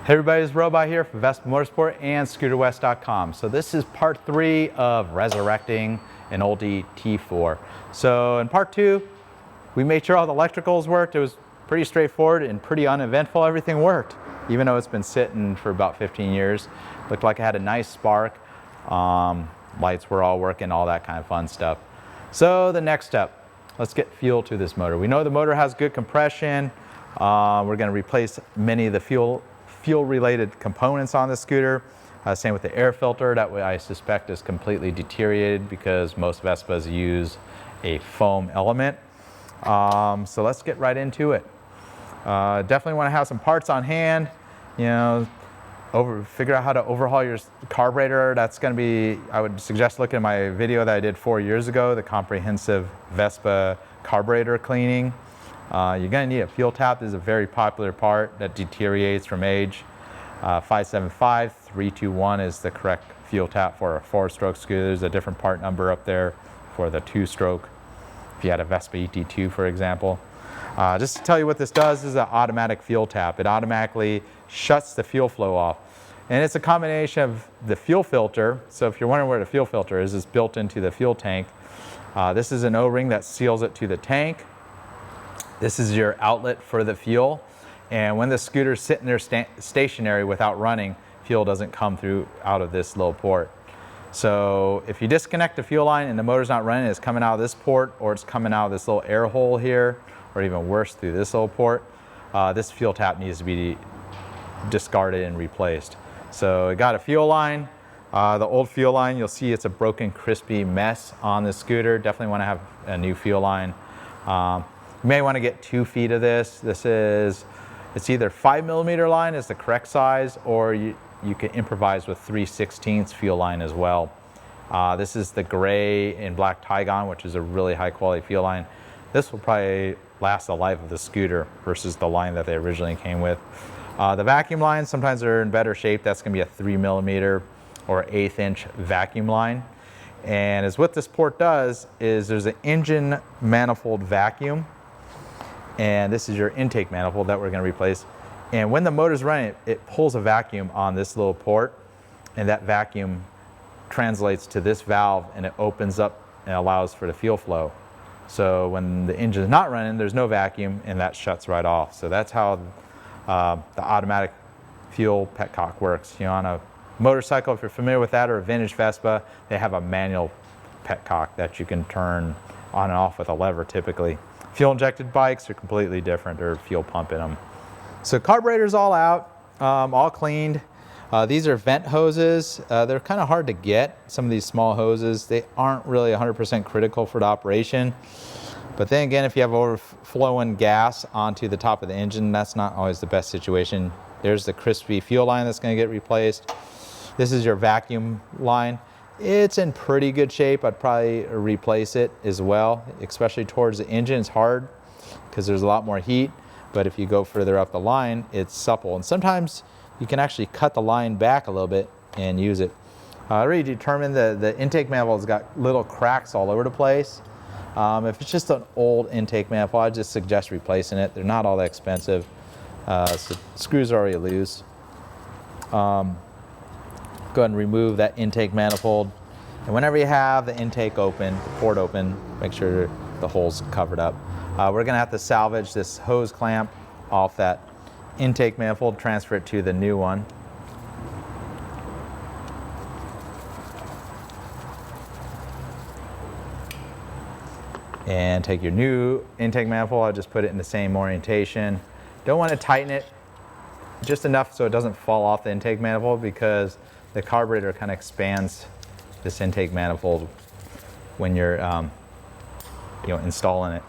Hey everybody, it's Robot here from Vespa Motorsport and ScooterWest.com. So this is part 3 of resurrecting an old ET4. So in part 2, we made sure all the electricals worked. It was pretty straightforward and pretty uneventful. Everything worked, even though it's been sitting for about 15 years. Looked like it had a nice spark. Lights were all working, all that kind of fun stuff. So the next step, let's get fuel to this motor. We know the motor has good compression. We're going to replace many of the fuel-related components on the scooter. Same with the air filter that I suspect is completely deteriorated because most Vespas use a foam element. So let's get right into it. Definitely want to have some parts on hand. You know, figure out how to overhaul your carburetor. That's going to be, I would suggest looking at my video that I did 4 years ago, the comprehensive Vespa carburetor cleaning. You're going to need a fuel tap. This is a very popular part that deteriorates from age. 575 321 is the correct fuel tap for a 4-stroke scooter. There's a different part number up there for the 2-stroke. If you had a Vespa ET2, for example. Just to tell you what this does, this is an automatic fuel tap. It automatically shuts the fuel flow off. And it's a combination of the fuel filter. So if you're wondering where the fuel filter is, it's built into the fuel tank. This is an O-ring that seals it to the tank. This is your outlet for the fuel, and when the scooter's sitting there stationary without running, fuel doesn't come through out of this little port. So if you disconnect the fuel line and the motor's not running, it's coming out of this port, or it's coming out of this little air hole here, or even worse, through this little port, this fuel tap needs to be discarded and replaced. So I got a fuel line. The old fuel line, you'll see it's a broken, crispy mess on the scooter. Definitely want to have a new fuel line. You may want to get 2 feet of this. It's either 5mm line is the correct size, or you can improvise with 3/16 fuel line as well. This is the gray and black Tygon, which is a really high quality fuel line. This will probably last the life of the scooter versus the line that they originally came with. The vacuum lines, sometimes they're in better shape. That's going to be a 3mm or 1/8 inch vacuum line. And as what this port does is there's an engine manifold vacuum. And this is your intake manifold that we're going to replace. And when the motor's running, it pulls a vacuum on this little port, and that vacuum translates to this valve, and it opens up and allows for the fuel flow. So when the engine's not running, there's no vacuum, and that shuts right off. So that's how the automatic fuel petcock works. You know, on a motorcycle, if you're familiar with that, or a vintage Vespa, they have a manual petcock that you can turn on and off with a lever typically. Fuel injected bikes are completely different, or fuel pump in them. So carburetor's all out, all cleaned. These are vent hoses. They're kind of hard to get, some of these small hoses. They aren't really 100% critical for the operation. But then again, if you have overflowing gas onto the top of the engine, that's not always the best situation. There's the crispy fuel line that's going to get replaced. This is your vacuum line. It's in pretty good shape. I'd probably replace it as well, especially towards the engine. It's hard because there's a lot more heat, but if you go further up the line, it's supple. And sometimes you can actually cut the line back a little bit and use it. I already determined the intake manifold's got little cracks all over the place. If it's just an old intake manifold, I'd just suggest replacing it. They're not all that expensive. So screws are already loose. Go ahead and remove that intake manifold. And whenever you have the intake open, the port open, make sure the hole's covered up. We're gonna have to salvage this hose clamp off that intake manifold, transfer it to the new one. And take your new intake manifold, I'll just put it in the same orientation. Don't want to tighten it just enough so it doesn't fall off the intake manifold, because the carburetor kind of expands this intake manifold when you're installing it.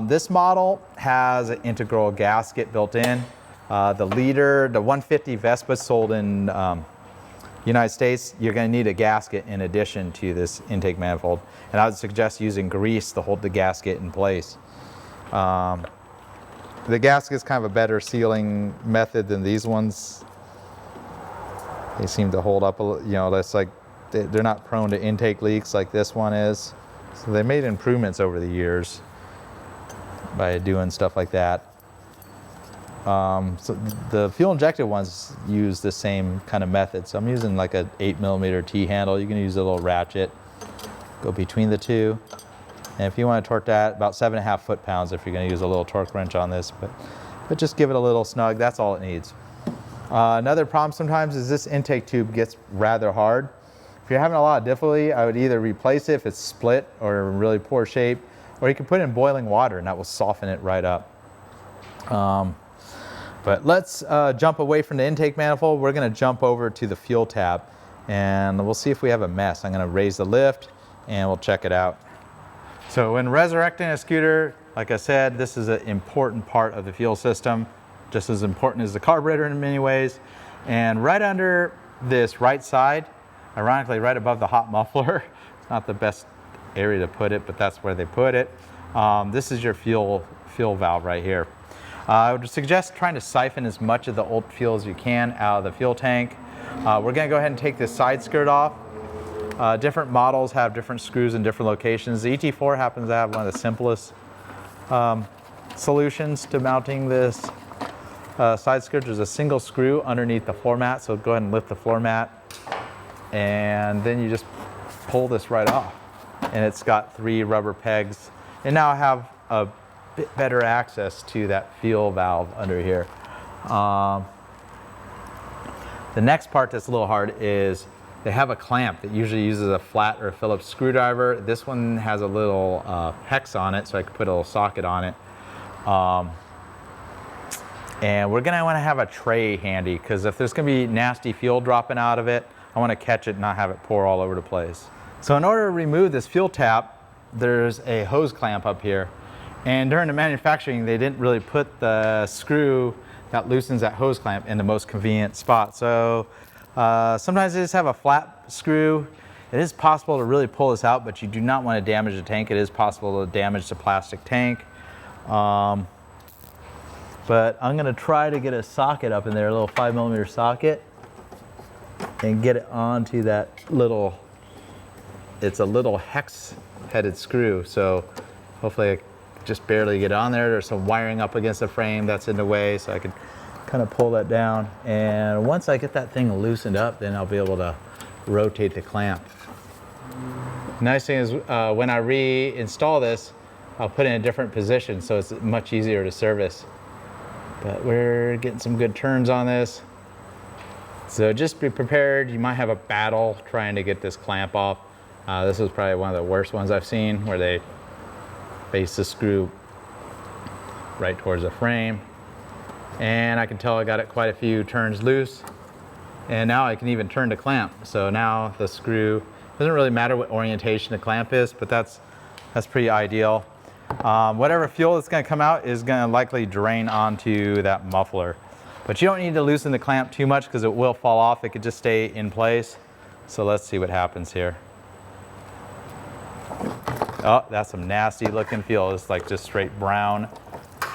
This model has an integral gasket built in. The 150 Vespa sold in United States, you're going to need a gasket in addition to this intake manifold. And I would suggest using grease to hold the gasket in place. The gasket is kind of a better sealing method than these ones. They seem to hold up, that's like, they're not prone to intake leaks like this one is. So they made improvements over the years by doing stuff like that. So the fuel injected ones use the same kind of method. So I'm using like a 8mm T handle. You can use a little ratchet, go between the two. And if you want to torque that, about 7.5 foot-pounds if you're going to use a little torque wrench on this, but just give it a little snug, that's all it needs. Another problem sometimes is this intake tube gets rather hard. If you're having a lot of difficulty, I would either replace it if it's split or in really poor shape, or you can put it in boiling water and that will soften it right up. But let's jump away from the intake manifold. We're going to jump over to the fuel tab and we'll see if we have a mess. I'm going to raise the lift and we'll check it out. So when resurrecting a scooter, like I said, this is an important part of the fuel system, just as important as the carburetor in many ways. And right under this right side, ironically right above the hot muffler, it's not the best area to put it, but that's where they put it. This is your fuel valve right here. I would suggest trying to siphon as much of the old fuel as you can out of the fuel tank. We're going to go ahead and take this side skirt off. Different models have different screws in different locations. The ET4 happens to have one of the simplest solutions to mounting this side skirt. There's a single screw underneath the floor mat, so go ahead and lift the floor mat and then you just pull this right off. And it's got 3 rubber pegs. And now I have a bit better access to that fuel valve under here. The next part that's a little hard is they have a clamp that usually uses a flat or a Phillips screwdriver. This one has a little hex on it, so I can put a little socket on it. And we're gonna wanna have a tray handy, because if there's gonna be nasty fuel dropping out of it, I wanna catch it and not have it pour all over the place. So in order to remove this fuel tap, there's a hose clamp up here. And during the manufacturing, they didn't really put the screw that loosens that hose clamp in the most convenient spot. So sometimes they just have a flat screw. It is possible to really pull this out, but you do not want to damage the tank. It is possible to damage the plastic tank. But I'm going to try to get a socket up in there, a little 5mm socket, and get it onto that little, it's a little hex-headed screw. So hopefully I just barely get on there. There's some wiring up against the frame that's in the way, so I can kind of pull that down. And once I get that thing loosened up, then I'll be able to rotate the clamp. Nice thing is when I reinstall this, I'll put it in a different position, so it's much easier to service. But we're getting some good turns on this. So just be prepared. You might have a battle trying to get this clamp off. This was probably one of the worst ones I've seen, where they base the screw right towards the frame. And I can tell I got it quite a few turns loose. And now I can even turn the clamp. So now the screw, doesn't really matter what orientation the clamp is, but that's pretty ideal. Whatever fuel that's gonna come out is gonna likely drain onto that muffler. But you don't need to loosen the clamp too much, because it will fall off. It could just stay in place. So let's see what happens here. Oh, that's some nasty looking fuel. It's like just straight brown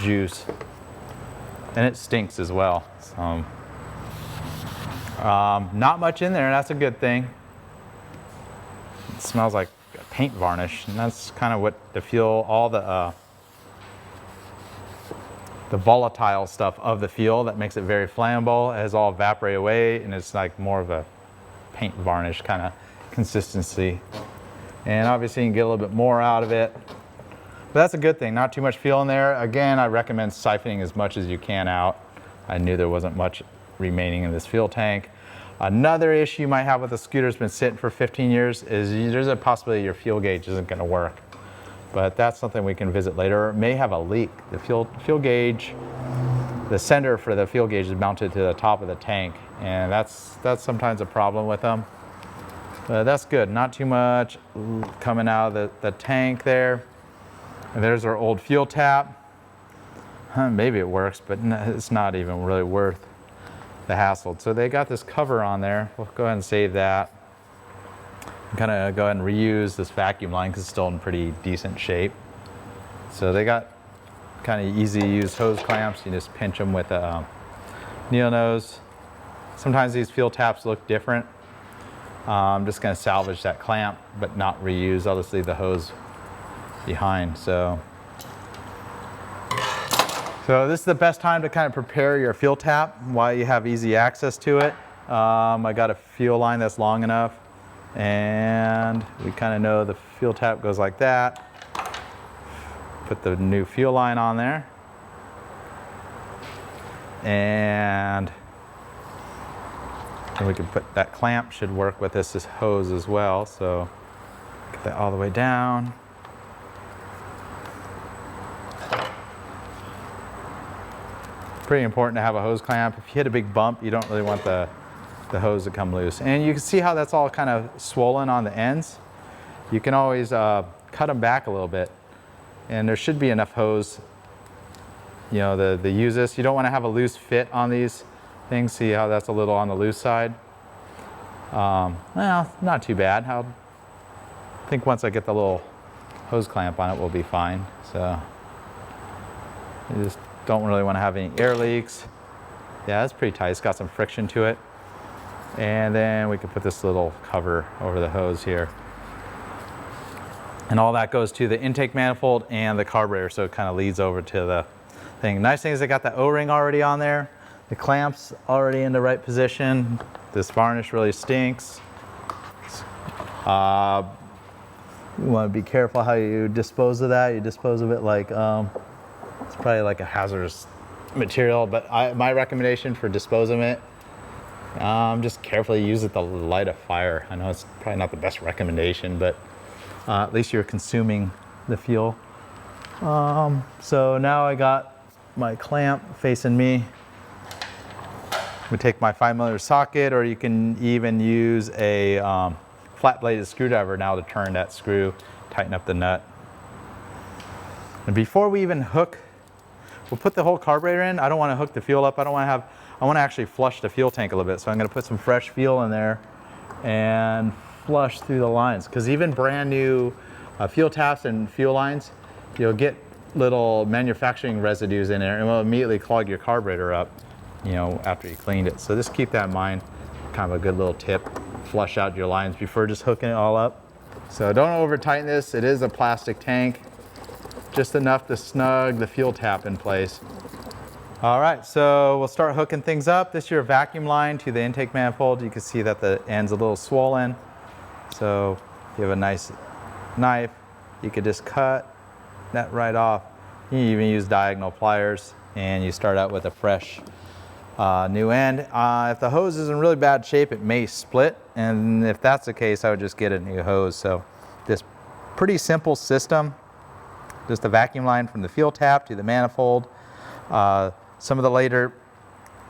juice. And it stinks as well. So, not much in there, that's a good thing. It smells like paint varnish, and that's kind of what the fuel, all the volatile stuff of the fuel that makes it very flammable, it has all evaporated away, and it's like more of a paint varnish kind of consistency. And obviously you can get a little bit more out of it. But that's a good thing, not too much fuel in there. Again, I recommend siphoning as much as you can out. I knew there wasn't much remaining in this fuel tank. Another issue you might have with the scooter that's been sitting for 15 years is there's a possibility your fuel gauge isn't gonna work. But that's something we can visit later. It may have a leak. The fuel gauge, the sender for the fuel gauge is mounted to the top of the tank, and that's sometimes a problem with them. That's good, not too much coming out of the tank there. And there's our old fuel tap. Maybe it works, but it's not even really worth the hassle. So they got this cover on there. We'll go ahead and save that. I'm gonna go ahead and reuse this vacuum line because it's still in pretty decent shape. So they got kind of easy to use hose clamps. You just pinch them with a needle nose. Sometimes these fuel taps look different. I'm just going to salvage that clamp, but not reuse. I'll just leave the hose behind. So So this is the best time to kind of prepare your fuel tap while you have easy access to it. I got a fuel line that's long enough, and we kind of know the fuel tap goes like that. Put the new fuel line on there, and then we can put that clamp, should work with this hose as well. So get that all the way down. Pretty important to have a hose clamp. If you hit a big bump, you don't really want the hose to come loose. And you can see how that's all kind of swollen on the ends. You can always cut them back a little bit. And there should be enough hose, you know, to use this. You don't want to have a loose fit on these things. See how that's a little on the loose side? Well, not too bad. I think once I get the little hose clamp on it, we'll be fine. So you just don't really want to have any air leaks. Yeah, it's pretty tight. It's got some friction to it. And then we can put this little cover over the hose here. And all that goes to the intake manifold and the carburetor, so it kind of leads over to the thing. Nice thing is they got the O-ring already on there. The clamp's already in the right position. This varnish really stinks. You want to be careful how you dispose of that. You dispose of it like, it's probably like a hazardous material, but my recommendation for disposing of it, just carefully use it to light a fire. I know it's probably not the best recommendation, but at least you're consuming the fuel. So now I got my clamp facing me. We take my 5mm socket, or you can even use a flat bladed screwdriver now to turn that screw, tighten up the nut. And before we even hook, we'll put the whole carburetor in. I don't want to hook the fuel up. I want to actually flush the fuel tank a little bit. So I'm going to put some fresh fuel in there and flush through the lines. Because even brand new fuel taps and fuel lines, you'll get little manufacturing residues in there and will immediately clog your carburetor up, you know, after you cleaned it. So just keep that in mind. Kind of a good little tip. Flush out your lines before just hooking it all up. So don't over tighten this. It is a plastic tank. Just enough to snug the fuel tap in place. All right, so we'll start hooking things up. This is your vacuum line to the intake manifold. You can see that the end's a little swollen. So if you have a nice knife, you could just cut that right off. You can even use diagonal pliers, and you start out with a fresh new end. If the hose is in really bad shape, it may split, and if that's the case, I would just get a new hose. So this pretty simple system. Just a vacuum line from the fuel tap to the manifold. Some of the later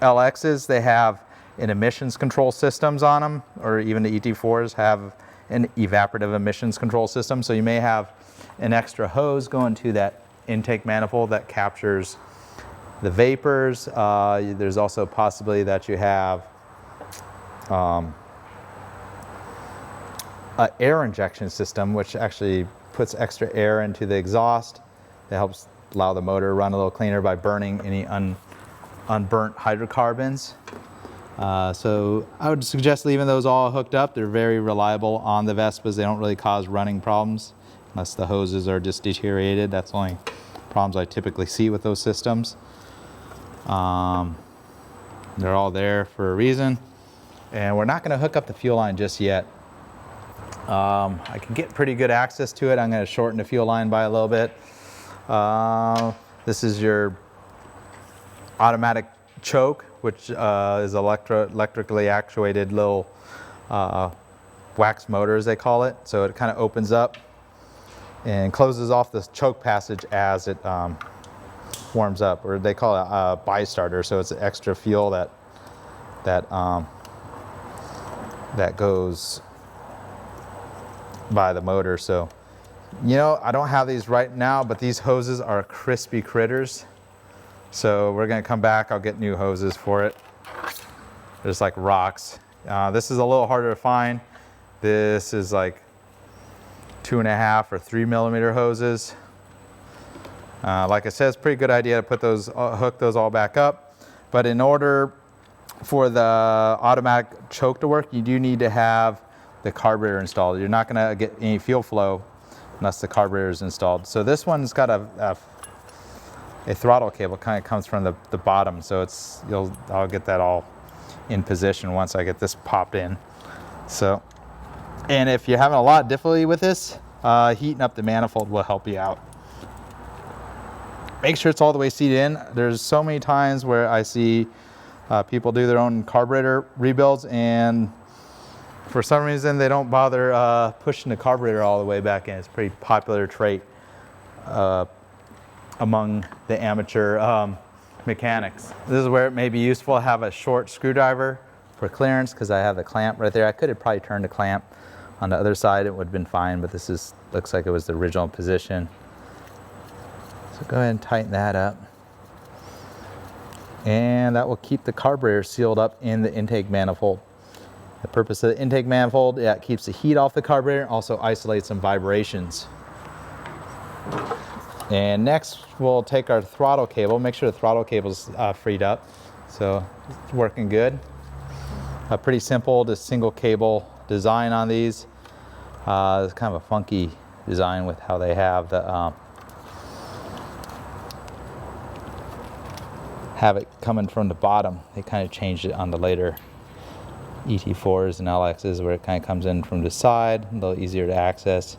LXs, they have an emissions control systems on them, or even the ET4s have an evaporative emissions control system. So you may have an extra hose going to that intake manifold that captures the vapors. There's also a possibility that you have an air injection system, which actually puts extra air into the exhaust. That helps allow the motor to run a little cleaner by burning any unburnt hydrocarbons. So I would suggest leaving those all hooked up. They're very reliable on the Vespas. They don't really cause running problems unless the hoses are just deteriorated. That's the only problems I typically see with those systems. They're all there for a reason. And we're not going to hook up the fuel line just yet. I can get pretty good access to it. I'm going to shorten the fuel line by a little bit. This is your automatic choke, which is electrically actuated little wax motor, as they call it. So it kind of opens up and closes off this choke passage as it warms up, or they call it a bi-starter. So it's an extra fuel that goes by the motor. So, you know, I don't have these right now, but these hoses are crispy critters. So we're going to come back. I'll get new hoses for it. They're just like rocks. This is a little harder to find. This is like 2.5 or 3mm hoses. Like I said, it's a pretty good idea to put those, hook those all back up. But in order for the automatic choke to work, you do need to have the carburetor installed. You're not going to get any fuel flow unless the carburetor is installed. So this one's got a a throttle cable kind of comes from the bottom, so I'll get that all in position once I get this popped in. So, and if you're having a lot of difficulty with this, heating up the manifold will help you out. Make sure it's all the way seated in. There's so many times where I see people do their own carburetor rebuilds, and for some reason they don't bother pushing the carburetor all the way back in. It's a pretty popular trait among the amateur mechanics. This is where it may be useful to have a short screwdriver for clearance, because I have the clamp right there. I could have probably turned the clamp on the other side, it would have been fine, but this looks like it was the original position. So go ahead and tighten that up. And that will keep the carburetor sealed up in the intake manifold. The purpose of the intake manifold, yeah, it keeps the heat off the carburetor, also isolates some vibrations. And next we'll take our throttle cable, make sure the throttle cable's freed up. So it's working good. Pretty simple, just single cable design on these. It's kind of a funky design with how they have the have it coming from the bottom. They kind of changed it on the later ET4s and LXs, where it kind of comes in from the side, a little easier to access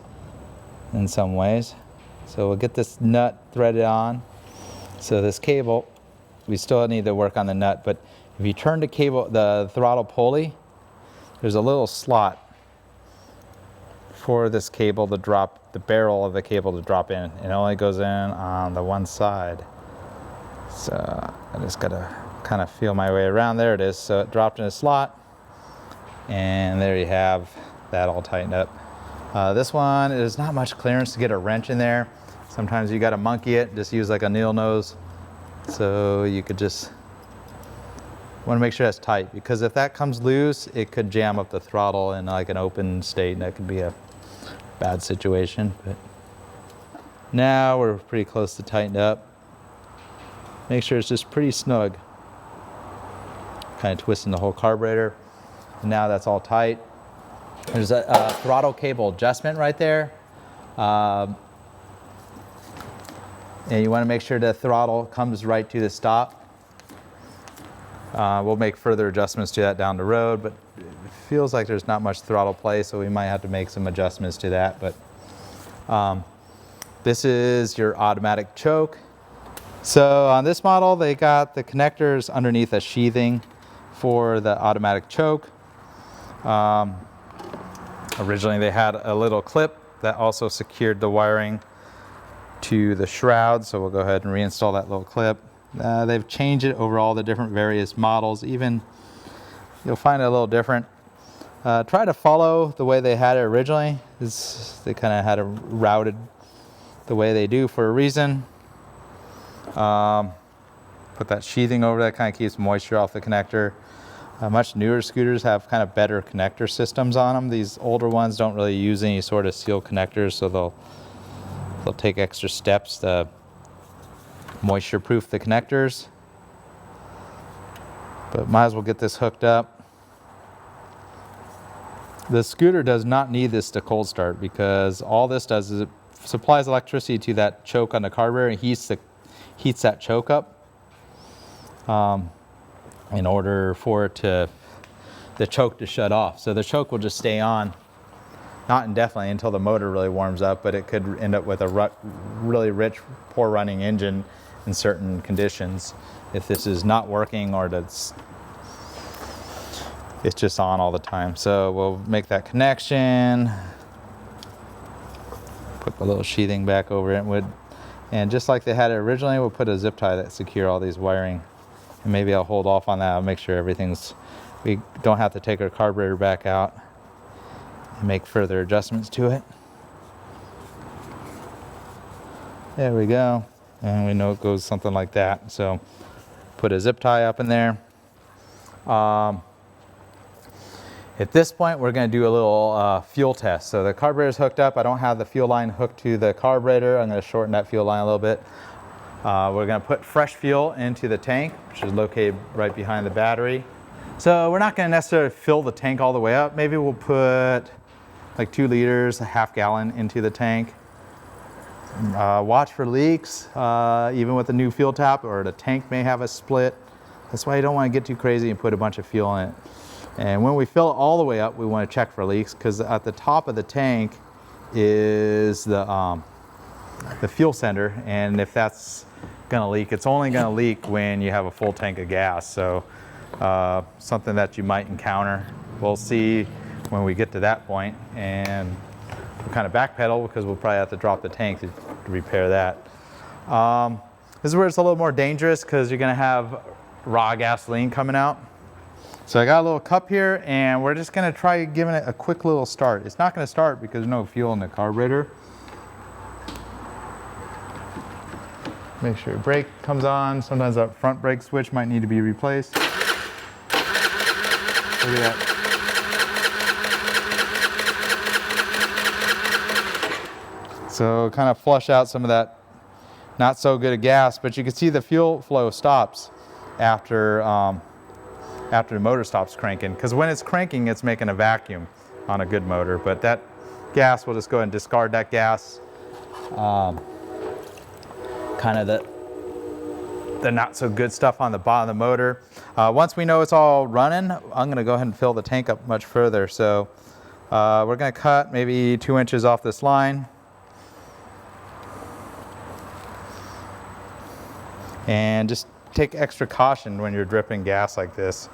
in some ways. So we'll get this nut threaded on. So this cable, we still need to work on the nut, but if you turn the throttle pulley, there's a little slot for this cable to drop, the barrel of the cable to drop in. It only goes in on the one side. So I just gotta kind of feel my way around. There it is. So it dropped in a slot, and there you have that all tightened up. This one is not much clearance to get a wrench in there. Sometimes you gotta monkey it, just use like a needle nose. So you could just want to make sure that's tight, because if that comes loose, it could jam up the throttle in like an open state, and that could be a bad situation. But now we're pretty close to tightened up. Make sure it's just pretty snug. Kind of twisting the whole carburetor. And now that's all tight. There's a throttle cable adjustment right there. And you want to make sure the throttle comes right to the stop. We'll make further adjustments to that down the road, but it feels like there's not much throttle play, so we might have to make some adjustments to that. But this is your automatic choke. So on this model, they got the connectors underneath a sheathing for the automatic choke. Originally they had a little clip that also secured the wiring to the shroud, so we'll go ahead and reinstall that little clip. They've changed it over all the different various models. Even you'll find it a little different. Try to follow the way they had it originally. They kind of had it routed the way they do for a reason. Put that sheathing over that, kind of keeps moisture off the connector. Much newer scooters have kind of better connector systems on them. These older ones don't really use any sort of seal connectors, so they'll take extra steps to moisture proof the connectors. But might as well get this hooked up. The scooter does not need this to cold start, because all this does is it supplies electricity to that choke on the carburetor and heats that choke up in order for the choke to shut off. So the choke will just stay on, not indefinitely until the motor really warms up, but it could end up with a really rich, poor running engine in certain conditions if this is not working, or it's just on all the time. So we'll make that connection, put the little sheathing back over it, and just like they had it originally, we'll put a zip tie that secure all these wiring. And maybe I'll hold off on that. I'll make sure we don't have to take our carburetor back out and make further adjustments to it. There we go. And we know it goes something like that. So put a zip tie up in there. At this point, we're going to do a little fuel test. So the carburetor is hooked up. I don't have the fuel line hooked to the carburetor. I'm going to shorten that fuel line a little bit. We're going to put fresh fuel into the tank, which is located right behind the battery. So we're not going to necessarily fill the tank all the way up. Maybe we'll put like 2 liters, a half gallon into the tank. Watch for leaks, even with the new fuel tap, or the tank may have a split. That's why you don't want to get too crazy and put a bunch of fuel in it. And when we fill it all the way up, we want to check for leaks, because at the top of the tank is the fuel sender, and if that's gonna leak, it's only gonna leak when you have a full tank of gas. So something that you might encounter. We'll see when we get to that point, and we'll kind of backpedal because we'll probably have to drop the tank to repair that. This is where it's a little more dangerous because you're gonna have raw gasoline coming out. So I got a little cup here, and we're just gonna try giving it a quick little start. It's not gonna start because there's no fuel in the carburetor. Make sure your brake comes on. Sometimes that front brake switch might need to be replaced. Look at that. So kind of flush out some of that not so good of gas, but you can see the fuel flow stops after the motor stops cranking, because when it's cranking, it's making a vacuum on a good motor. But that gas, we'll just go ahead and discard that gas. Kind of the not so good stuff on the bottom of the motor. Once we know it's all running, I'm gonna go ahead and fill the tank up much further. So we're gonna cut maybe 2 inches off this line. And just take extra caution when you're dripping gas like this.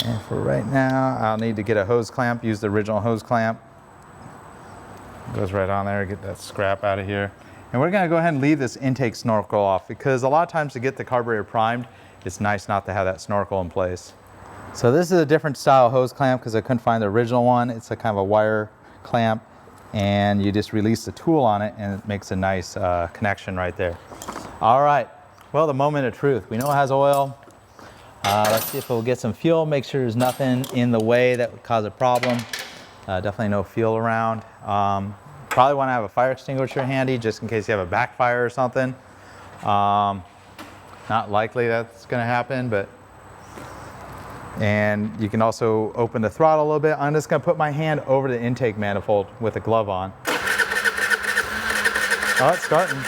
And for right now, I'll need to get a hose clamp, use the original hose clamp. Goes right on there, get that scrap out of here. And we're gonna go ahead and leave this intake snorkel off, because a lot of times to get the carburetor primed, it's nice not to have that snorkel in place. So this is a different style hose clamp because I couldn't find the original one. It's a kind of a wire clamp, and you just release the tool on it and it makes a nice connection right there. All right, well, the moment of truth. We know it has oil. Let's see if we'll get some fuel, make sure there's nothing in the way that would cause a problem. Definitely no fuel around. Probably want to have a fire extinguisher handy just in case you have a backfire or something. Not likely that's going to happen, but. And you can also open the throttle a little bit. I'm just going to put my hand over the intake manifold with a glove on. Oh, it's starting.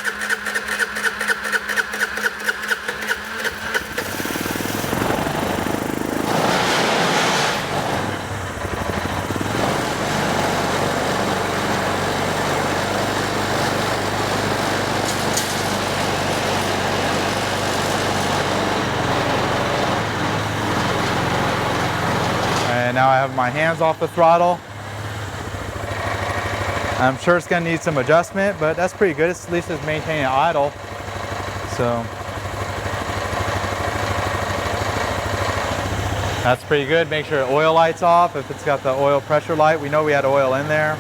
And now I have my hands off the throttle. I'm sure it's going to need some adjustment, but that's pretty good. At least it's maintaining idle. So that's pretty good. Make sure the oil light's off. If it's got the oil pressure light, we know we had oil in there.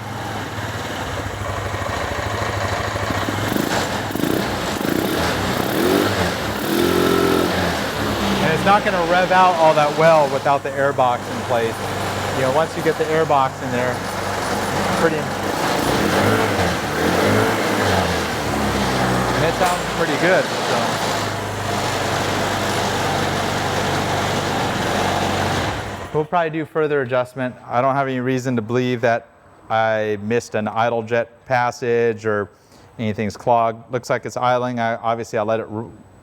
It's not going to rev out all that well without the air box in place. You know, once you get the air box in there, pretty. And it sounds pretty good. So we'll probably do further adjustment. I don't have any reason to believe that I missed an idle jet passage or anything's clogged. Looks like it's idling. Obviously, I let it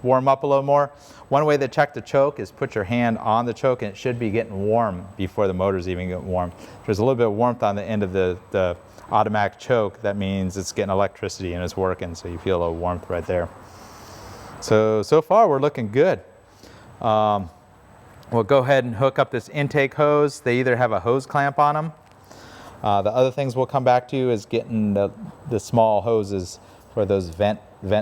warm up a little more. One way to check the choke is put your hand on the choke, and it should be getting warm before the motor's even getting warm. There's a little bit of warmth on the end of the automatic choke. That means it's getting electricity and it's working, so you feel a little warmth right there. So far we're looking good. We'll go ahead and hook up this intake hose. They either have a hose clamp on them. The other things we'll come back to is getting the small hoses for those vent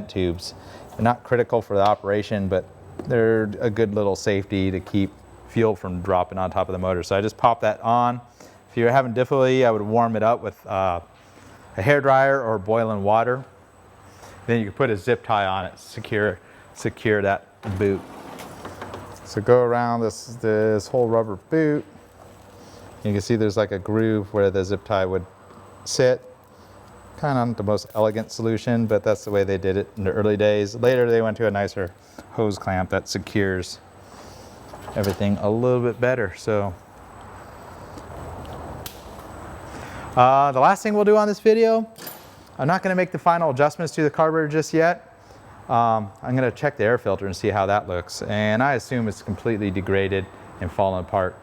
tubes. They're not critical for the operation, but they're a good little safety to keep fuel from dropping on top of the motor. So I just pop that on. If you're having difficulty, I would warm it up with a hairdryer or boiling water. Then you can put a zip tie on it, secure that boot. So go around this whole rubber boot. You can see there's like a groove where the zip tie would sit. Kind of not the most elegant solution, but that's the way they did it in the early days. Later they went to a nicer hose clamp that secures everything a little bit better. So The last thing we'll do on this video, I'm not going to make the final adjustments to the carburetor just yet. I'm going to check the air filter and see how that looks, and I assume it's completely degraded and fallen apart.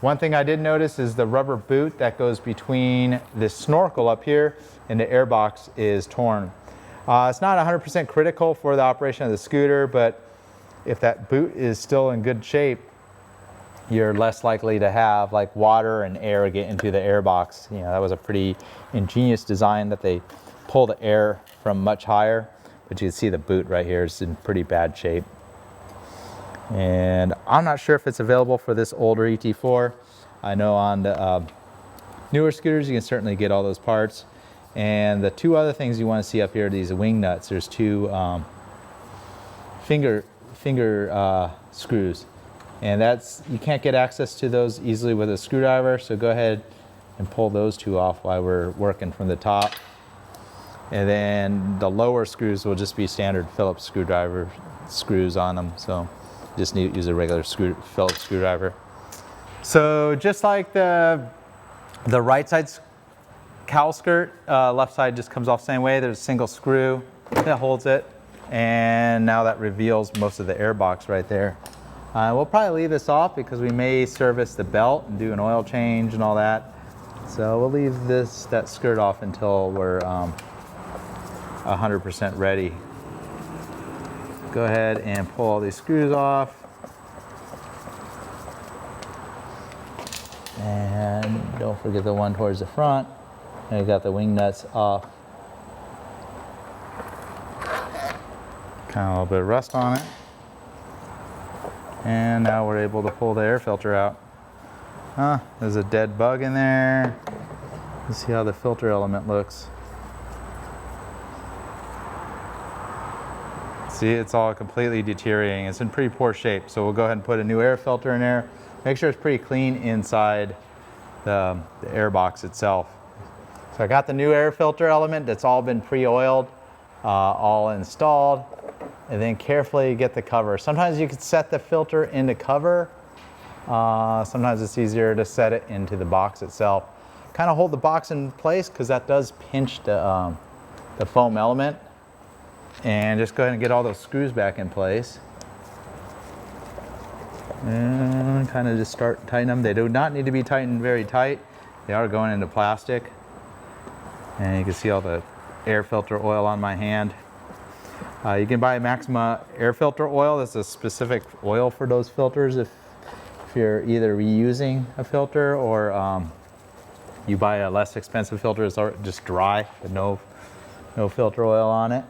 One thing I did notice is the rubber boot that goes between this snorkel up here and the air box is torn. It's not 100% critical for the operation of the scooter, but if that boot is still in good shape, you're less likely to have like water and air get into the air box. You know, that was a pretty ingenious design that they pull the air from much higher, but you can see the boot right here is in pretty bad shape. And I'm not sure if it's available for this older ET4. I know on the newer scooters you can certainly get all those parts. And the two other things you want to see up here are these wing nuts. There's two finger screws, and you can't get access to those easily with a screwdriver, so go ahead and pull those two off while we're working from the top. And then the lower screws will just be standard Phillips screwdriver screws on them, so just need to use a regular Phillips screwdriver. So just like the right side cowl skirt, left side just comes off the same way. There's a single screw that holds it, and now that reveals most of the air box right there. We'll probably leave this off because we may service the belt and do an oil change and all that. So we'll leave that skirt off until we're 100% ready. Go ahead and pull all these screws off. And don't forget the one towards the front. And we got the wing nuts off. Kind of a little bit of rust on it. And now we're able to pull the air filter out. There's a dead bug in there. Let's see how the filter element looks. See, it's all completely deteriorating. It's in pretty poor shape, so we'll go ahead and put a new air filter in there. Make sure it's pretty clean inside the air box itself. So I got the new air filter element that's all been pre-oiled, all installed, and then carefully get the cover. Sometimes you can set the filter into cover. Sometimes it's easier to set it into the box itself. Kind of hold the box in place because that does pinch the foam element. And just go ahead and get all those screws back in place. And kind of just start tightening them. They do not need to be tightened very tight. They are going into plastic. And you can see all the air filter oil on my hand. You can buy Maxima air filter oil. That's a specific oil for those filters if you're either reusing a filter or you buy a less expensive filter that's just dry with no filter oil on it.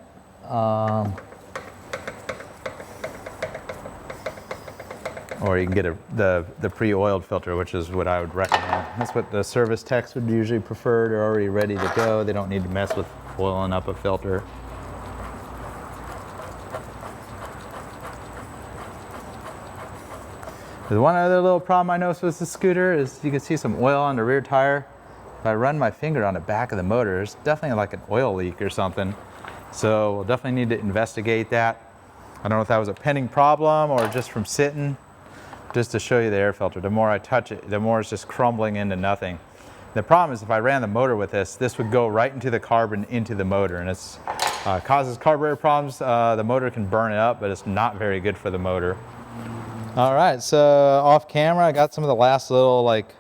Or you can get the pre-oiled filter, which is what I would recommend. That's what the service techs would usually prefer. They're already ready to go. They don't need to mess with oiling up a filter. There's one other little problem I noticed with the scooter is you can see some oil on the rear tire. If I run my finger on the back of the motor, there's definitely like an oil leak or something. So we'll definitely need to investigate that. I don't know if that was a pending problem or just from sitting. Just to show you the air filter, the more I touch it, the more it's just crumbling into nothing. The problem is if I ran the motor with this would go right into the carb and into the motor, and it causes carburetor problems. The motor can burn it up, but it's not very good for the motor. All right, so off camera, I got some of the last little, like,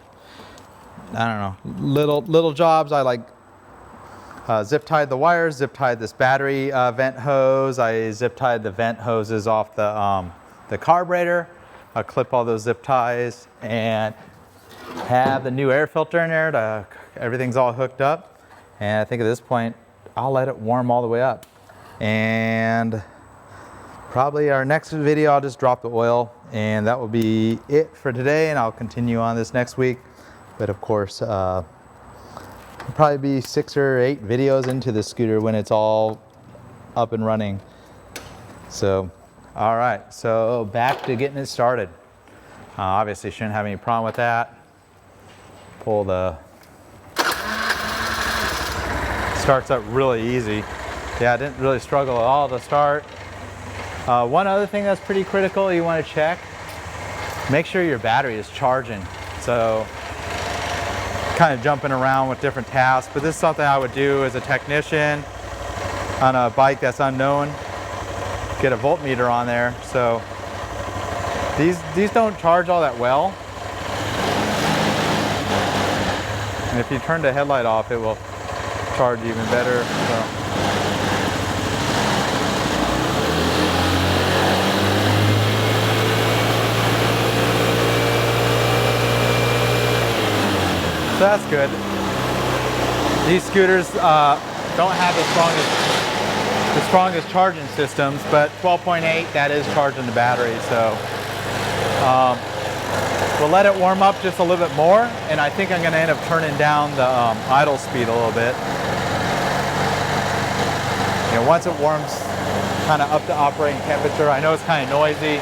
I don't know, little jobs. I zip tied the wires, zip tied this battery vent hose. I zip tied the vent hoses off the carburetor. I'll clip all those zip ties and have the new air filter in there. Everything's all hooked up. And I think at this point, I'll let it warm all the way up. And probably our next video, I'll just drop the oil, and that will be it for today. And I'll continue on this next week. But of course, it'll probably be 6 or 8 videos into the scooter when it's all up and running. So. All right, so back to getting it started. Obviously shouldn't have any problem with that. Pull starts up really easy. Yeah, I didn't really struggle at all to start. One other thing that's pretty critical you want to check, make sure your battery is charging. So kind of jumping around with different tasks, but this is something I would do as a technician on a bike that's unknown. Get a voltmeter on there. So these don't charge all that well. And if you turn the headlight off, it will charge even better. So that's good. These scooters don't have the strongest charging systems, but 12.8, that is charging the battery. So we'll let it warm up just a little bit more, and I think I'm going to end up turning down the idle speed a little bit. You know, once it warms kind of up to operating temperature, I know it's kind of noisy.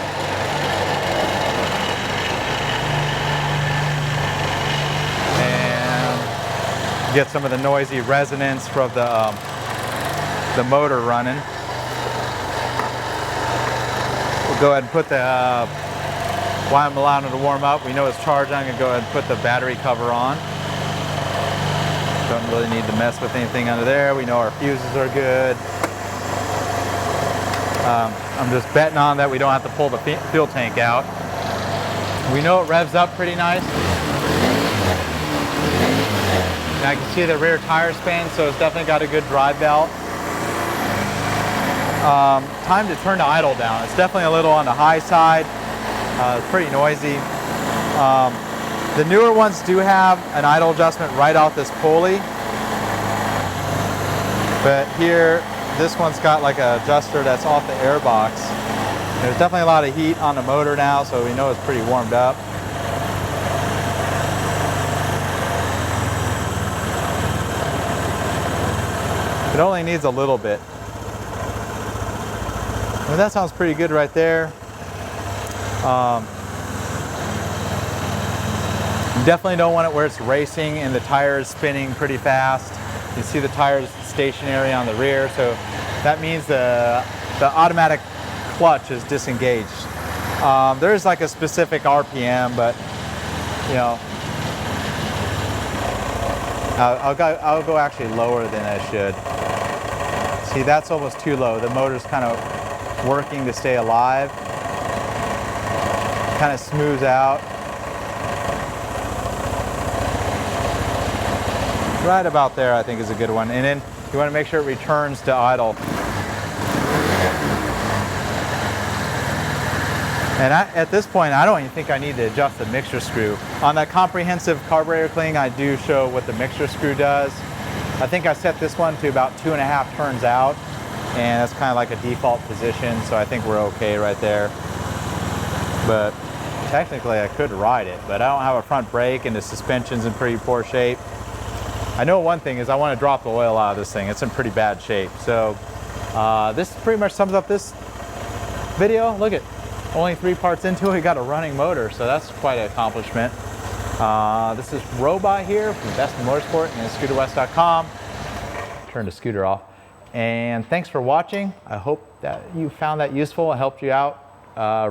And get some of the noisy resonance from the motor running. We'll go ahead and put the while I'm allowing it to warm up, we know it's charged. I'm going to go ahead and put the battery cover on. Don't really need to mess with anything under there. We know our fuses are good. I'm just betting on that we don't have to pull the fuel tank out. We know it revs up pretty nice. And I can see the rear tire span, so it's definitely got a good drive belt. Time to turn the idle down. It's definitely a little on the high side. It's pretty noisy. The newer ones do have an idle adjustment right off this pulley. But here, this one's got like an adjuster that's off the air box. There's definitely a lot of heat on the motor now, so we know it's pretty warmed up. It only needs a little bit. Well, that sounds pretty good right there. You definitely don't want it where it's racing and the tire is spinning pretty fast. You see the tires stationary on the rear, so that means the automatic clutch is disengaged. There's like a specific RPM, but you know, I'll go actually lower than I should. See, that's almost too low. The motor's kind of working to stay alive. Kind of smooths out. Right about there, I think, is a good one. And then you want to make sure it returns to idle. And at this point, I don't even think I need to adjust the mixture screw. On that comprehensive carburetor cleaning, I do show what the mixture screw does. I think I set this one to about 2.5 turns out, and that's kind of like a default position, so I think we're okay right there. But technically I could ride it, but I don't have a front brake and the suspension's in pretty poor shape. I know one thing is I want to drop the oil out of this thing. It's in pretty bad shape. So this pretty much sums up this video. Look at, only 3 parts into it, we got a running motor, so that's quite an accomplishment. This is Robot here from Vespa Motorsport and ScooterWest.com. Turn the scooter off. And thanks for watching. I hope that you found that useful. It helped you out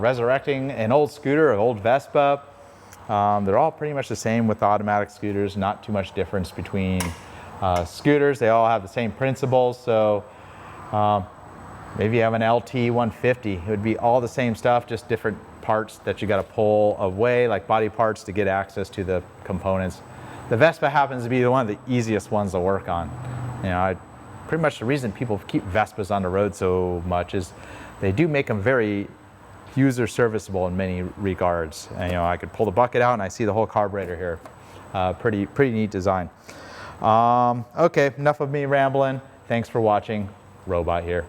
resurrecting an old scooter, an old Vespa. They're all pretty much the same with automatic scooters, not too much difference between scooters. They all have the same principles. So maybe you have an LT 150, it would be all the same stuff, just different parts that you got to pull away, like body parts, to get access to the components. The Vespa happens to be one of the easiest ones to work on. You know, pretty much the reason people keep Vespas on the road so much is they do make them very user serviceable in many regards. And, you know, I could pull the bucket out and I see the whole carburetor here. Pretty neat design. Okay, enough of me rambling. Thanks for watching. Robot here.